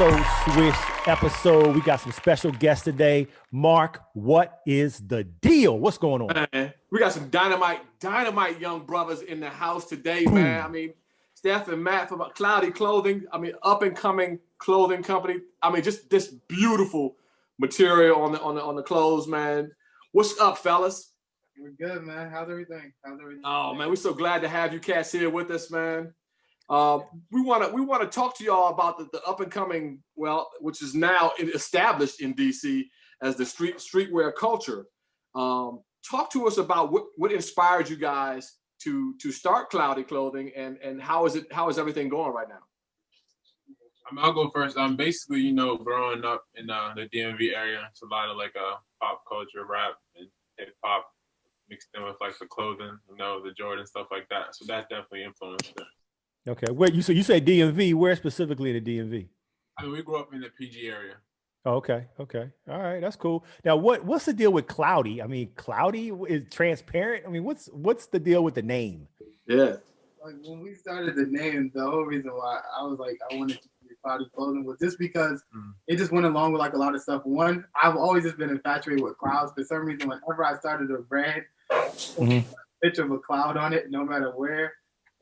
So Swish episode. We got some special guests today. Mark, what is the deal? What's going on? Man, we got some dynamite young brothers in the house today, man. I mean, Seth and Matt from Cloudy Clothing. I mean, up and coming clothing company. I mean, just this beautiful material on the clothes, man. What's up, fellas? We're good, man. How's everything? Oh man, we're so glad to have you cats here with us, man. We want to talk to y'all about the up and coming, which is now established in DC as the streetwear culture. Talk to us about what inspired you guys to start Cloudy Clothing and how is everything going right now? I'll go first. Basically, growing up in the DMV area, it's a lot of pop culture, rap, and hip hop mixed in with the clothing, the Jordan stuff like that. So that definitely influenced it. Okay, where you say DMV? Where specifically in the DMV? I mean, we grew up in the PG area. Oh, okay. All right, that's cool. Now, what's the deal with Cloudy? I mean, Cloudy is transparent. I mean, what's the deal with the name? Yeah. Like when we started the name, the whole reason why I was like I wanted to be Cloudy Clothing was just because it just went along with a lot of stuff. One, I've always just been infatuated with clouds. For some reason, whenever I started a brand, a picture of a cloud on it, no matter where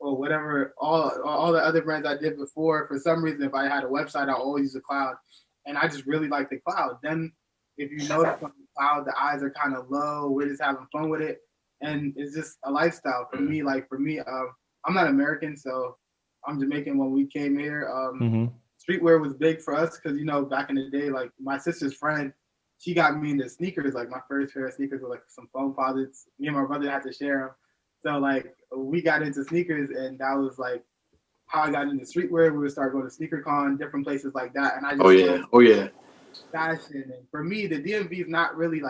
or whatever, all the other brands I did before, for some reason, if I had a website, I always use a cloud. And I just really like the cloud. Then if you notice on the cloud, the eyes are kind of low. We're just having fun with it. And it's just a lifestyle for me. I'm not American, so I'm Jamaican. When we came here, streetwear was big for us because, back in the day, my sister's friend, she got me into sneakers. My first pair of sneakers were some foam posits. Me and my brother had to share them. So we got into sneakers, and that was how I got into streetwear. We would start going to SneakerCon, different places like that. And I just fashion. And for me, the DMV is not really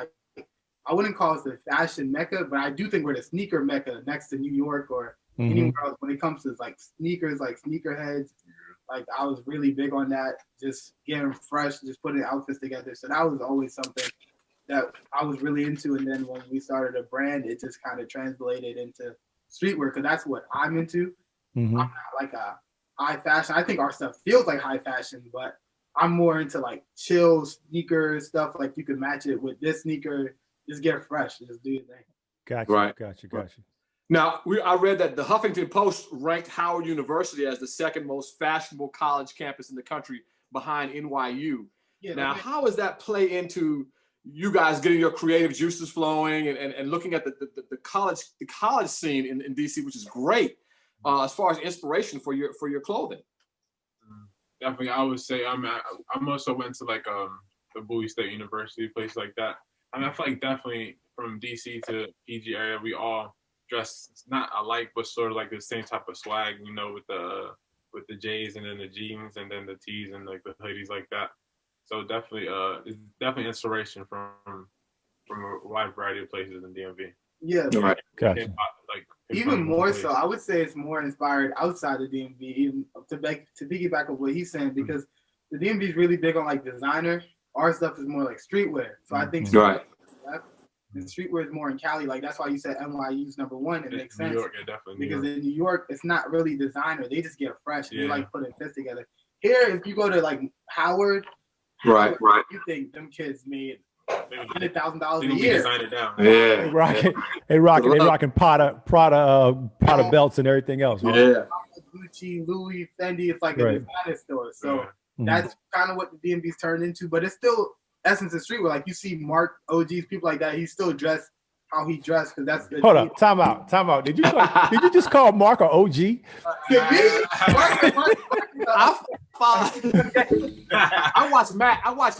I wouldn't call it the fashion mecca, but I do think we're the sneaker mecca next to New York or anywhere else when it comes to sneakers, sneakerheads. I was really big on that, just getting fresh, just putting outfits together. So that was always something that I was really into. And then when we started a brand, it just kind of translated into streetwear because that's what I'm into. I'm not a high fashion. I think our stuff feels like high fashion, but I'm more into chill sneakers stuff. You can match it with this sneaker, just get fresh, just do your thing. Gotcha. Right. Gotcha. Now, I read that the Huffington Post ranked Howard University as the second most fashionable college campus in the country behind NYU. Yeah, now, how does that play into you guys getting your creative juices flowing and looking at the college scene in DC, which is great as far as inspiration for your clothing? Definitely, I would say I'm also went to the Bowie State University, place like that. I mean, I feel definitely from DC to PG area, we all dress not alike, but sort of the same type of swag, with the J's and then the jeans and then the tees and the hoodies like that. So definitely, it's definitely inspiration from a wide variety of places in DMV. Yeah, right. Gotcha. Even more so, I would say it's more inspired outside the DMV, even to piggyback on what he's saying, because the DMV is really big on designer. Our stuff is more streetwear. So I think and streetwear is more in Cali. That's why you said NYU's number one. It makes sense. New York, definitely. Because in New York, it's not really designer. They just get fresh. And they putting this together. Here, if you go to Howard, right. You think them kids made $100,000 a year. Design it down. Yeah. They rocking Prada belts and everything else. Right? Yeah. Gucci, Louis, Fendi. It's a designer store. So that's kind of what the DMV's turned into. But it's still essence of streetwear. You see Mark, OGs, people like that. He still dressed how he dressed because that's the. Hold up, time out. Did you just call Mark or OG? I watch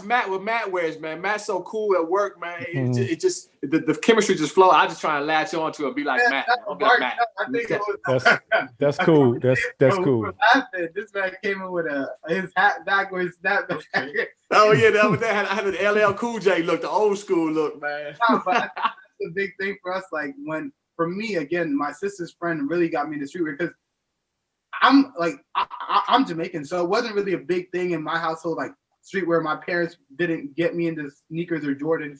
Matt with Matt wears, man. Matt's so cool at work, man. It just the chemistry just flow. I just try to latch on to it and be like Matt. That's cool. That's cool. This man came in with his hat backwards snapback. Oh yeah, I had an LL Cool J look, the old school look, man. No, but that's a big thing for us. For me, again, my sister's friend really got me into streetwear because I'm Jamaican, so it wasn't really a big thing in my household. Streetwear, my parents didn't get me into sneakers or Jordans.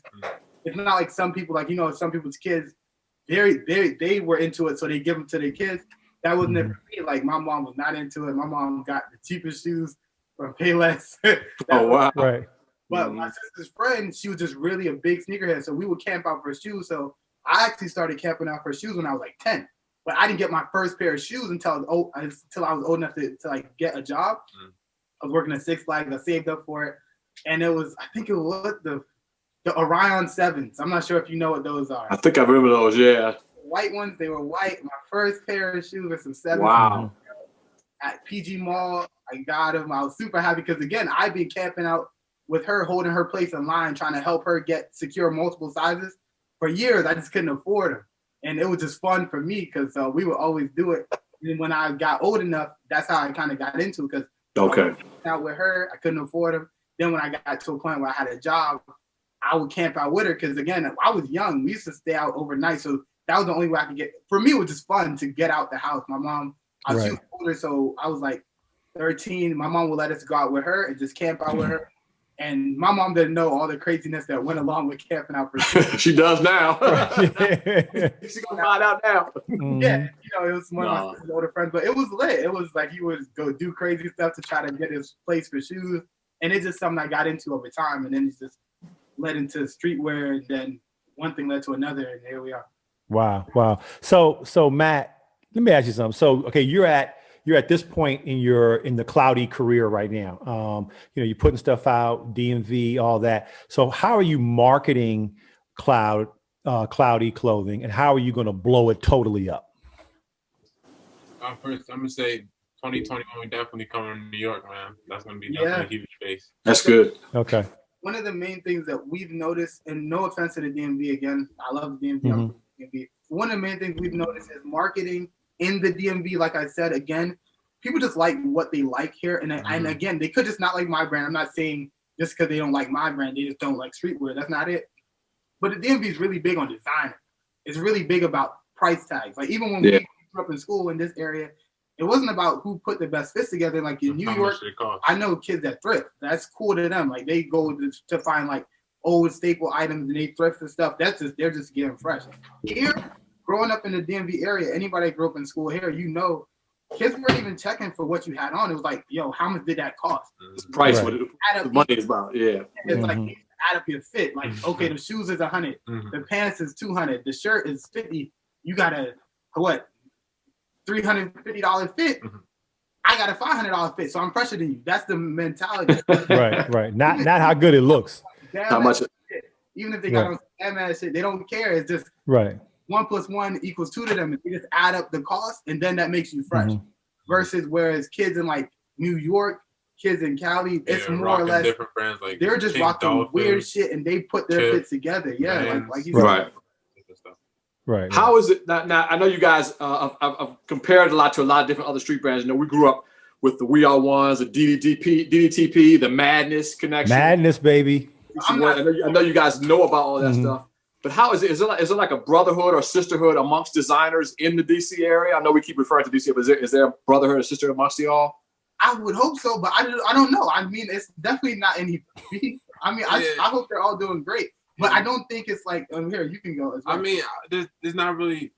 It's not some people, some people's kids, they were into it, so they give them to their kids. That wasn't it for me. My mom was not into it. My mom got the cheapest shoes. or Payless. Oh wow! Right. But my sister's friend, she was just really a big sneakerhead, so we would camp out for shoes. So I actually started camping out for shoes when I was like 10. But I didn't get my first pair of shoes until I was old enough to like get a job. I was working at Six Flags. I saved up for it, and it was, I think it was the Orion 7s. I'm not sure if you know what those are. I think I remember those. Yeah. White ones. They were white. My first pair of shoes were some 7s. Wow. At PG Mall, I got them. I was super happy because again, I'd been camping out with her, holding her place in line, trying to help her secure multiple sizes for years. I just couldn't afford them. And it was just fun for me because we would always do it. And when I got old enough, that's how I kind of got into it because out with her, I couldn't afford them. Then when I got to a point where I had a job, I would camp out with her because again, I was young. We used to stay out overnight. So that was the only way I could get. For me, it was just fun to get out the house. My mom, she was older, so I was like 13. My mom would let us go out with her and just camp out with her. And my mom didn't know all the craziness that went along with camping out for sure. She does now. She's gonna find out now. Yeah, it was one of my older friends, but it was lit. It was like he would go do crazy stuff to try to get his place for shoes, and it's just something I got into over time, and then it's just led into streetwear, and then one thing led to another, and here we are. Wow. So Matt, let me ask you something. So okay, you're at this point in the cloudy career right now. You're putting stuff out, DMV, all that. So how are you marketing cloudy clothing, and how are you going to blow it totally up? First, I'm gonna say 2021, we definitely coming to New York, man. That's gonna be definitely a huge space. That's good. Okay. One of the main things that we've noticed, and no offense to the DMV again, I love the DMV. DMV. One of the main things we've noticed is marketing in the DMV. Like I said, again, people just like what they like here. And again, they could just not like my brand. I'm not saying just because they don't like my brand, they just don't like streetwear. That's not it. But the DMV is really big on design. It's really big about price tags. Like even when we grew up in school in this area, it wasn't about who put the best fits together. Like in New York, I know kids that thrift. That's cool to them. Like they go to find like old staple items and they thrift and stuff. They're just getting fresh. Here, growing up in the DMV area, anybody that grew up in school here, kids weren't even checking for what you had on. It was like, yo, how much did that cost? It's price what the money is about. Yeah. It's like add up your fit. Like, okay, the shoes is $100, the pants is $200, the shirt is $50. You got a $350 fit. I got a $500 fit, so I'm fresher than you. That's the mentality. Right. Not how good it looks. How much? Even if they got on that shit, they don't care. It's just 1 + 1 = 2 to them. And they just add up the cost, and then that makes you fresh. Versus whereas kids in like New York, kids in Cali, it's more or less different brands. Like they're just rocking weird shit, and they put their fits together. Yeah, like you said. Right. How is it now? I know you guys I've compared a lot to a lot of different other street brands. We grew up with the We Are Ones, the DDTP, the Madness connection. Madness, baby. I know you guys know about all that stuff. But how is it? Is it like a brotherhood or sisterhood amongst designers in the DC area? I know we keep referring to DC, but is there a brotherhood or sisterhood amongst y'all? I would hope so, but I don't know. I mean, it's definitely not any. I hope they're all doing great. But I don't think it's like here. You can go. I mean, there's not really,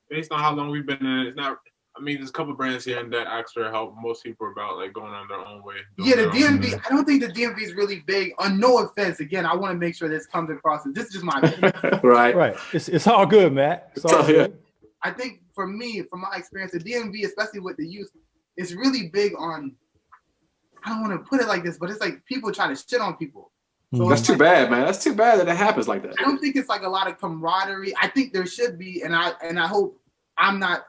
based on how long we've been in it. It's not. I mean, there's a couple brands here and that extra help. Most people are about like going on their own way. Yeah, the DMV. I don't think the DMV is really big. On no offense, again, I want to make sure this comes across. This is just my opinion. Right. It's all good, Matt. It's all good. I think for me, from my experience, the DMV, especially with the youth, is really big on. I don't want to put it like this, but it's like people try to shit on people. So that's too bad, man. That's too bad that it happens like that. I don't think it's like a lot of camaraderie. I think there should be, and I hope I'm not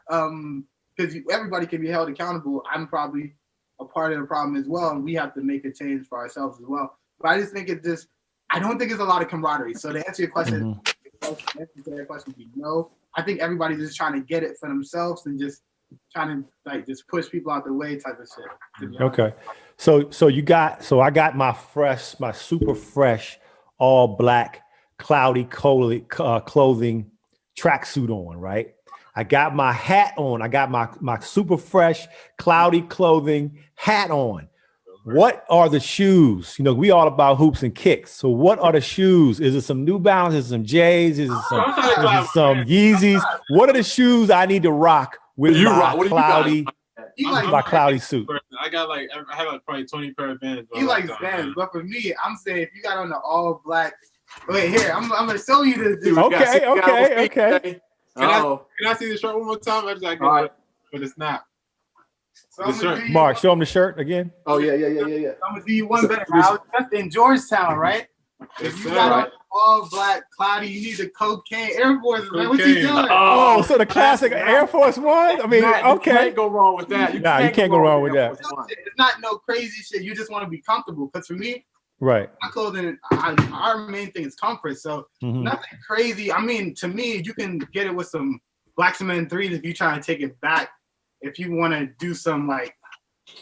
because everybody can be held accountable. I'm probably a part of the problem as well, and we have to make a change for ourselves as well. But I just think I don't think it's a lot of camaraderie. So to answer your question, no. I think everybody's just trying to get it for themselves and just trying to like just push people out the way type of shit. Okay. So I got my super fresh, all black, cloudy clothing tracksuit on, right? I got my hat on. I got my super fresh, cloudy clothing hat on. What are the shoes? We all about hoops and kicks. So what are the shoes? Is it some New Balance? Is it some J's? Is it some Yeezys? What are the shoes I need to rock with my cloudy suit? I I got like I have like probably 20 pair of Vans. He likes Vans, but for me, I'm saying if you got on the all black. Wait, here I'm gonna show you this. Okay. Can I see the shirt one more time? I just like it for the snap. So Mark, show him the shirt again. Oh yeah. I'm gonna do you one better. I was just in Georgetown, right? If you got on all black, cloudy, you need the cocaine Air Force. Man, what you doing? Oh, so the classic Air Force One. I mean, Matt, okay. You can't go wrong with that. You can't go wrong with that. It's not no crazy shit. You just want to be comfortable. Because for me, right, my clothing, our main thing is comfort. So nothing crazy. I mean, to me, you can get it with some black cement 3s if you try to take it back. If you want to do some like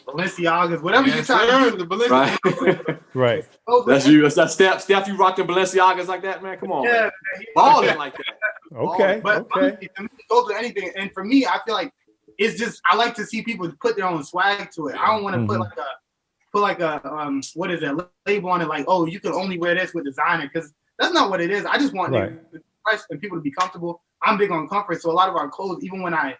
Balenciagas, whatever you're trying to do. Right. That's you. That's Steph. You rock the Balenciagas like that, man. Come on. Yeah, balling like that. Okay. But honestly, to me, go to anything. And for me, I feel like it's just I like to see people put their own swag to it. I don't want to put like a what is that label on it? Like, oh, you can only wear this with designer, because that's not what it is. I just want fresh and people to be comfortable. I'm big on comfort, so a lot of our clothes, even when I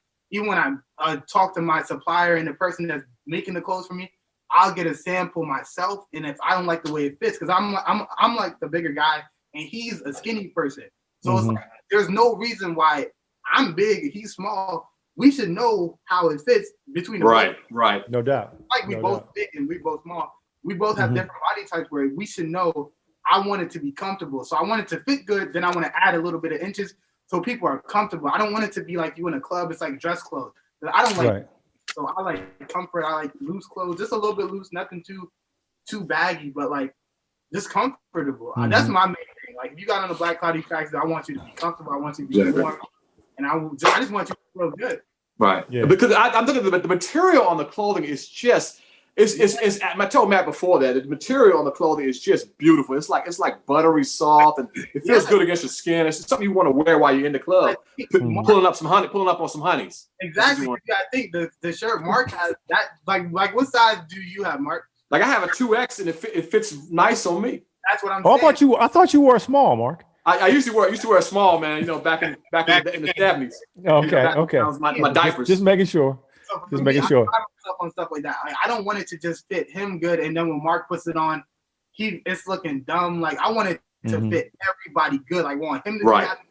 talk to my supplier and the person that's making the clothes for me, I'll get a sample myself, and if I don't like the way it fits, because I'm like the bigger guy and he's a skinny person, so it's like, there's no reason why I'm big, he's small. We should know how it fits between the right, no doubt. Like we both big and we both small. We both have different body types where we should know. I want it to be comfortable, so I want it to fit good. Then I want to add a little bit of inches so people are comfortable. I don't want it to be like you in a club. It's like dress clothes. I don't like. So I like comfort. I like loose clothes, just a little bit loose, nothing too baggy, but like just comfortable. That's my main thing. Like if you got on a black cloudy tracks, I want you to be comfortable. I want you to be warm, and I just want you to feel good. Right. Yeah. Because I'm looking at the material on the clothing is just. I told Matt before that the material on the clothing is just beautiful. It's like buttery soft, and it feels good against your skin. It's something you want to wear while you're in the club, pulling up on some honeys. Exactly. I think the shirt Mark has that. Like what size do you have, Mark? Like I have a 2X, and it fits nice on me. That's what I'm saying. I thought you wore a small, Mark. I used to wear a small, man. You know, back in the 70s. Okay. That was my diapers. Just making sure. Just making sure. On stuff like that. Like, I don't want it to just fit him good, and then when Mark puts it on, it's looking dumb. Like I want it to fit everybody good. I want him to be happy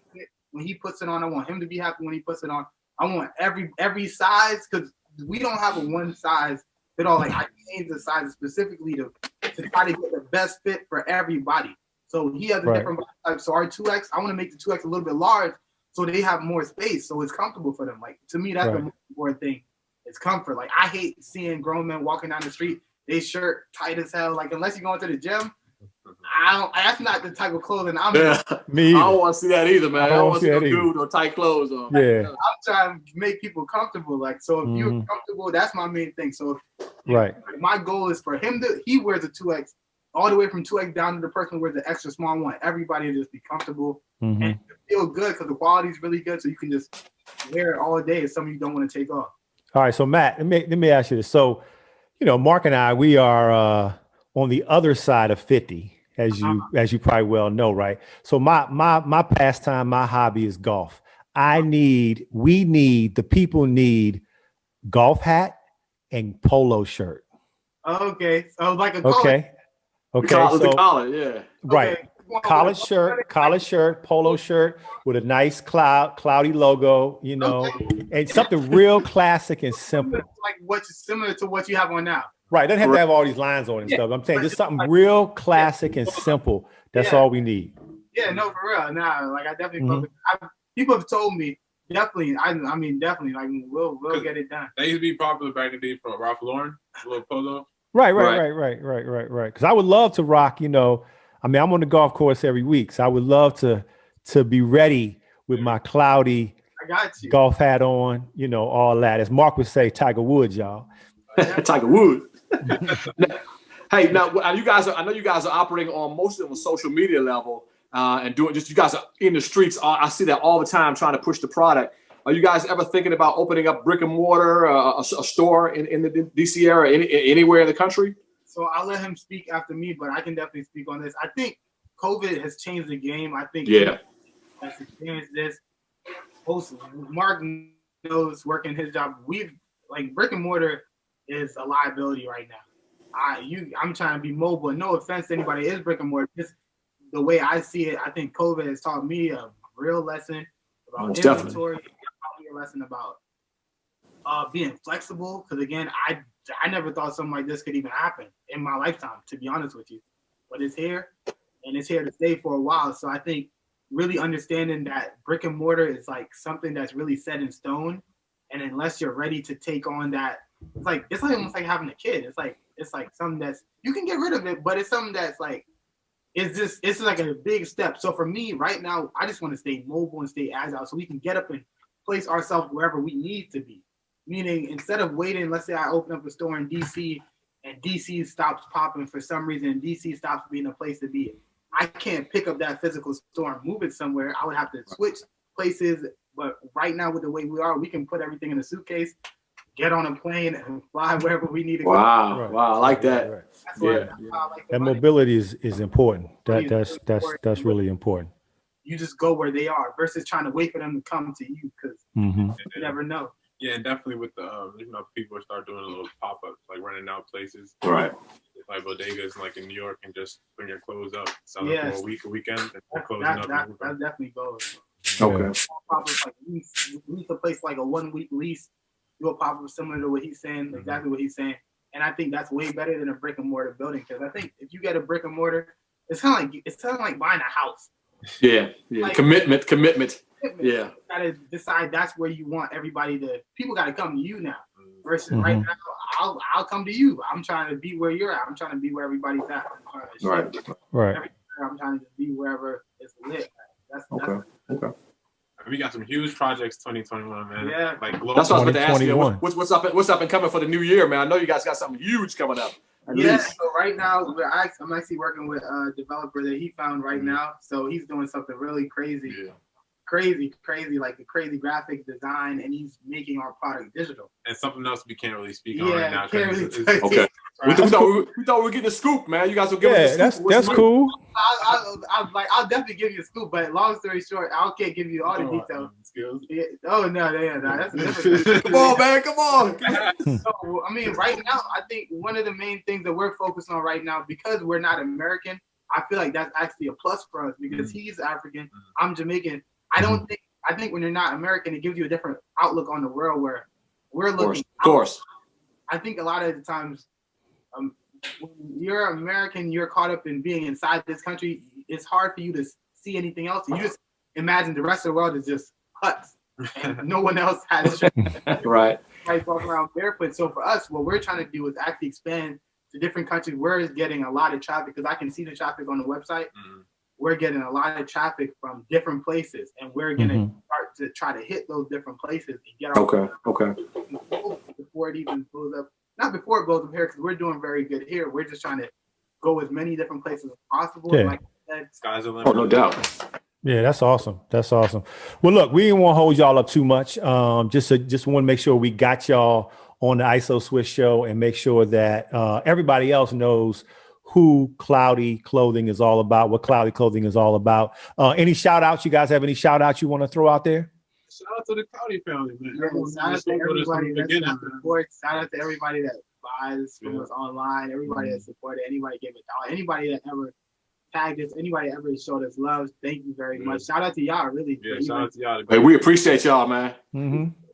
when he puts it on. I want him to be happy when he puts it on. I want every size, because we don't have a one size fit all. Like I change the sizes specifically to try to get the best fit for everybody. So he has a different body type. So our 2X, I want to make the 2X a little bit large so they have more space, so it's comfortable for them. Like to me, that's the most important thing. It's comfort. Like I hate seeing grown men walking down the street, they shirt tight as hell. Like unless you're going to the gym, that's not the type of clothing I'm in. Me I don't want to see that either, man. I don't want to see no dude or tight clothes on. Yeah. I'm trying to make people comfortable. Like so if you're comfortable, that's my main thing. So my goal is for him he wears a 2X all the way from 2X down to the person who wears the extra small one. Everybody to just be comfortable and feel good, because the quality is really good, so you can just wear it all day. It's something you don't want to take off. All right, so Matt, let me ask you this. So, Mark and I, we are on the other side of 50, as you probably well know, right? So my pastime, my hobby is golf. The people need golf hat and polo shirt. Okay, so like a collar. Okay. The collar, yeah. Right. Okay. Collared shirt, polo shirt with a nice cloudy logo, and something real classic and simple. Like what's similar to what you have on now. Right. It doesn't have to have all these lines on it and stuff. I'm saying just something real classic and simple. That's all we need. Yeah, no, for real. Nah, like I definitely people have told me definitely. I mean definitely. Like we'll get it done. That used to be popular back in the day for Ralph Lauren, a little polo. Right. Because I would love to rock, I'm on the golf course every week, so I would love to be ready with my cloudy golf hat on, all that. As Mark would say, Tiger Woods, y'all. Tiger Woods. Hey, now I know you guys are operating on mostly on a social media level and doing you guys are in the streets. I see that all the time trying to push the product. Are you guys ever thinking about opening up brick and mortar, a store in the DC area, anywhere in the country? So I'll let him speak after me, but I can definitely speak on this. I think COVID has changed the game. I think has experienced this. Mark knows working his job. We've like brick and mortar is a liability right now. I'm trying to be mobile. And no offense to anybody that is brick and mortar. Just the way I see it, I think COVID has taught me a real lesson about inventory. It taught me a lesson about being flexible. Because again, I never thought something like this could even happen in my lifetime, to be honest with you. But it's here, and it's here to stay for a while. So I think really understanding that brick and mortar is like something that's really set in stone. And unless you're ready to take on that, it's like almost like having a kid. It's like something that's, you can get rid of it, but it's something that's like, it's like a big step. So for me right now, I just want to stay mobile and stay agile so we can get up and place ourselves wherever we need to be. Meaning instead of waiting, let's say I open up a store in DC and DC stops popping for some reason, and DC stops being a place to be. I can't pick up that physical store and move it somewhere. I would have to switch places. But right now, with the way we are, we can put everything in a suitcase, get on a plane, and fly wherever we need to go. Wow, I like that. Right. Like that mobility is important. That's really important. You just go where they are versus trying to wait for them to come to you, because you never know. Yeah, and definitely with the people start doing a little pop-ups, like renting out places, right? Like bodegas, like in New York, and just bring your clothes up, sell it for a week, a weekend, and closing up. That definitely goes. Okay. Like lease a place like a 1 week lease. Do a pop-up similar to what he's saying, exactly what he's saying, and I think that's way better than a brick and mortar building, because I think if you get a brick and mortar, it's kind of like buying a house. Yeah. Like, commitment. Yeah. You gotta decide that's where you want everybody to. People gotta come to you now. Versus right now, I'll come to you. I'm trying to be where you're at. I'm trying to be where everybody's at. Right. I'm trying to just be wherever it's lit. That's okay. We got some huge projects 2021, man. Yeah. Like that's what I was about to ask you. What's up and coming for the new year, man? I know you guys got something huge coming up. Yeah, so right now I'm actually working with a developer that he found right now. So he's doing something really crazy. Yeah. Crazy, like the crazy graphic design, and he's making our product digital. And something else we can't really speak on right now. Okay. We thought we were getting a scoop, man. You guys will give us a scoop. That's cool. I'll definitely give you a scoop, but long story short, I can't give you all the details. Yeah. Oh no, that's different. Come on, man, come on. So I mean, right now, I think one of the main things that we're focused on right now, because we're not American, I feel like that's actually a plus for us, because he's African, I'm Jamaican. I think when you're not American, it gives you a different outlook on the world, where we're looking. Of course. I think a lot of the times, when you're American, you're caught up in being inside this country. It's hard for you to see anything else. You just imagine the rest of the world is just huts, and no one else has shit. Right. Like walking around barefoot. So for us, what we're trying to do is actually expand to different countries. We're getting a lot of traffic, because I can see the traffic on the website. We're getting a lot of traffic from different places, and we're gonna start to try to hit those different places and get our before it even blows up. Not before it blows up here, because we're doing very good here. We're just trying to go as many different places as possible. Yeah. And like I said, sky's the limit. Oh, no doubt. Yeah, that's awesome. Well, look, we didn't want to hold y'all up too much. Just want to make sure we got y'all on the ISO Swiss show, and make sure that everybody else knows who Cloudy Clothing is all about, what Cloudy Clothing is all about. Any shout outs? You guys have any shout outs you want to throw out there? Shout out to the Cloudy family, man. Shout out to everybody that supports. Shout out to everybody that buys from us online. Everybody that supported. Anybody gave $1. Anybody that ever tagged us. Anybody that ever showed us love. Thank you very much. Shout out to y'all. Really. Yeah. Shout out to y'all. Hey, we appreciate y'all, man.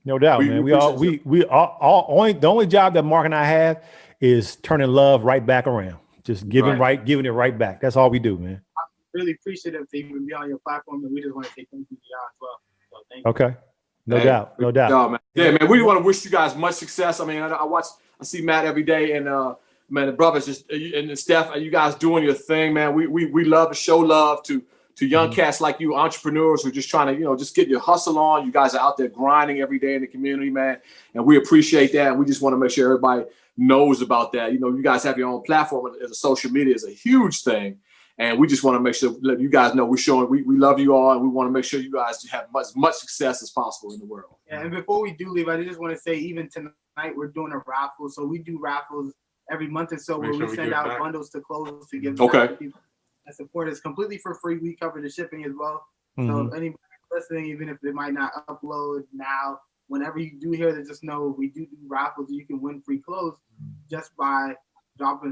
No doubt, man. The only job that Mark and I have is turning love right back around. Just giving it right back. That's all we do, man. I'm really appreciative to even be on your platform, and we just want to say thank you to y'all as well. So thank you. Okay. No doubt. Man. Yeah, man. We want to wish you guys much success. I mean, I see Matt every day, and man, the brothers and Steph, you guys doing your thing, man. We love to show love to young cats like you, entrepreneurs who are just trying to, just get your hustle on. You guys are out there grinding every day in the community, man, and we appreciate that. And we just want to make sure everybody knows about that. You guys have your own platform, and social media is a huge thing. And we just want to make sure let you guys know we love you all, and we want to make sure you guys have much success as possible in the world. Yeah, and before we do leave, I just want to say, even tonight we're doing a raffle. So we do raffles every month or so, where we send out bundles to clothes to give back to people that support us completely for free. We cover the shipping as well. So if anybody listening, even if they might not upload now, whenever you do hear that, just know we do raffles. You can win free clothes just by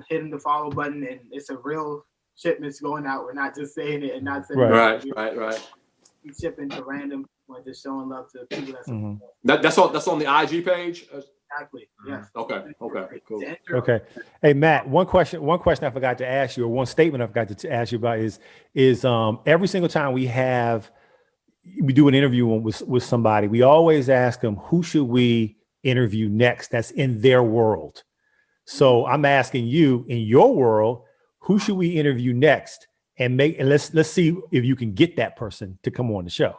hitting the follow button, and it's a real shipments going out. We're not just saying it and not saying right. We shipping to random, we're just showing love to people that's on the IG page. Exactly. Yes. Okay. Cool. Okay. Hey Matt, one question I forgot to ask you, or one statement I forgot to ask you about is every single time we do an interview with somebody, we always ask them, who should we interview next that's in their world? So I'm asking you, in your world, who should we interview next? And let's see if you can get that person to come on the show.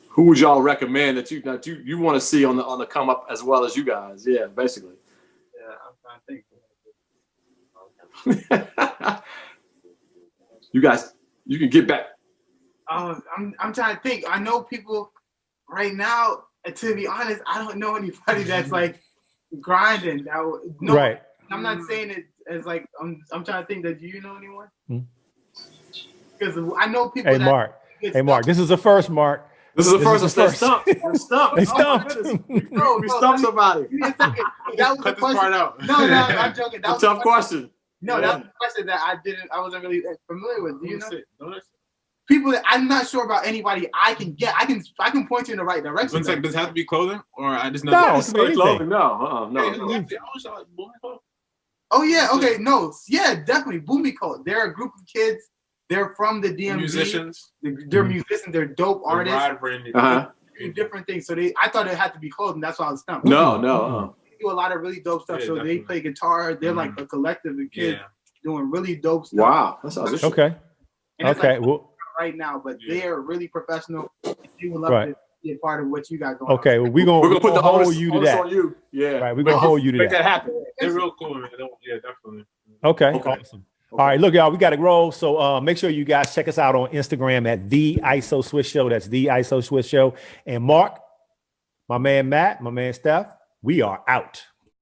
Who would y'all recommend that you want to see on the come up as well as you guys? Yeah, basically. Yeah, I'm trying to think. You guys, you can get back. I'm trying to think. I know people right now. To be honest, I don't know anybody that's like grinding. Right. I'm not saying it as like I'm trying to think. That do you know anyone? Because I know people. Hey Mark, this is the first, Mark. This is the first. They stumped. They stumped. We stumped somebody. That was the question. No, I'm joking. That was a tough question. No, that was a question that I wasn't really familiar with. Do you know? People that I'm not sure about anybody I can get. I can point you in the right direction. Does it have to be clothing, or I just know? No, it's clothing. No. Oh yeah, okay, no, yeah, definitely. Boomy Code. They're a group of kids. They're from the DMV. Musicians. They're musicians. They're dope artists. They do different things. So I thought it had to be clothing. That's why I was stumped. No. They do a lot of really dope stuff. Yeah, so definitely. they play guitar. They're like a collective of kids doing really dope stuff. Wow, that sounds interesting. Okay. And it's Okay. like Well, right now, but they are really professional. They would love to be a part of what you got going on. okay. Well, we're gonna put the hold you to that. on you. Yeah. Right. We're gonna hold you to Make that. that happen. They're real cool, man. Yeah, definitely. Okay. Awesome. All right, look, y'all, we got to roll. So make sure you guys check us out on Instagram at The ISO Swiss Show. That's The ISO Swiss Show. And Mark, my man Matt, my man Steph, we are out.